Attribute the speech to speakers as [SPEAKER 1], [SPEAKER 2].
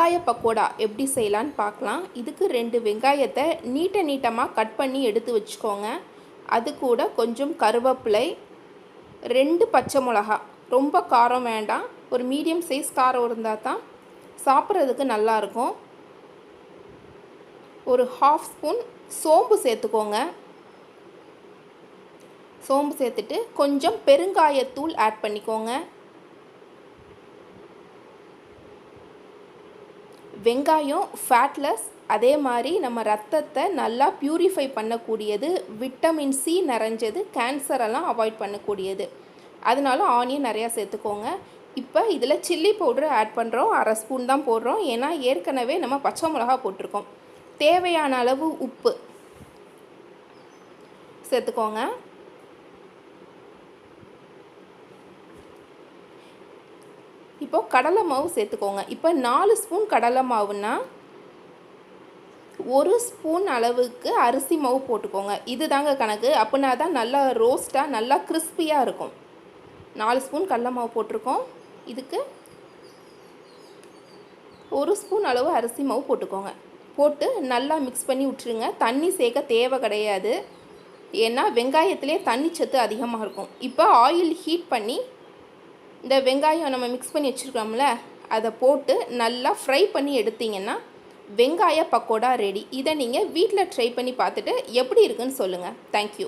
[SPEAKER 1] வெங்காய பக்கோடா எப்படி செய்யலான்னு பார்க்கலாம். இதுக்கு 2 வெங்காயத்தை நீட்டமாக கட் பண்ணி எடுத்து வச்சுக்கோங்க. அது கூட கொஞ்சம் கருவேப்பிலை, 2 பச்சை மிளகா. ரொம்ப காரம் வேண்டாம், ஒரு மீடியம் சைஸ் காரம் இருந்தால் தான் சாப்பிட்றதுக்கு நல்லாயிருக்கும். ஒரு 1/2 ஸ்பூன் சோம்பு சேர்த்துக்கோங்க. சோம்பு சேர்த்துட்டு கொஞ்சம் பெருங்காயத்தூள் ஆட் பண்ணிக்கோங்க. வெங்காயம் ஃபேட்லெஸ், அதே மாதிரி நம்ம ரத்தத்தை நல்லா ப்யூரிஃபை பண்ணக்கூடியது, விட்டமின் சி நிறைஞ்சது, கேன்சரெல்லாம் அவாய்ட் பண்ணக்கூடியது. அதனால ஆனியன் நிறையா சேர்த்துக்கோங்க. இப்போ இதில் சில்லி பவுடர் ஆட் பண்ணுறோம். 1/2 ஸ்பூன் தான் போடுறோம், ஏன்னா ஏற்கனவே நம்ம பச்சை மிளகா போட்டிருக்கோம். தேவையான அளவு உப்பு சேர்த்துக்கோங்க. இப்போது கடலை மாவு சேர்த்துக்கோங்க. இப்போ 4 ஸ்பூன் கடலை மாவுன்னா 1 ஸ்பூன் அளவுக்கு அரிசி மாவு போட்டுக்கோங்க. இது தாங்க கணக்கு. அப்படின்னா தான் நல்லா ரோஸ்ட்டாக நல்லா கிறிஸ்பியாக இருக்கும். 4 ஸ்பூன் கடலை மாவு போட்டிருக்கோம். இதுக்கு 1 ஸ்பூன் அளவு அரிசி மாவு போட்டுக்கோங்க. போட்டு நல்லா மிக்ஸ் பண்ணி விட்டுருங்க. தண்ணி சேர்க்க தேவை கிடையாது, ஏன்னா வெங்காயத்திலே தண்ணி சத்து அதிகமாக இருக்கும். இப்போ ஆயில் ஹீட் பண்ணி இந்த வெங்காயம் நம்ம மிக்ஸ் பண்ணி வச்சுருக்கோம்ல, அதை போட்டு நல்லா ஃப்ரை பண்ணி எடுத்திங்கன்னா வெங்காய பக்கோடா ரெடி. இதை நீங்கள் வீட்டில் ட்ரை பண்ணி பார்த்துட்டு எப்படி இருக்குன்னு சொல்லுங்கள். தேங்க்யூ.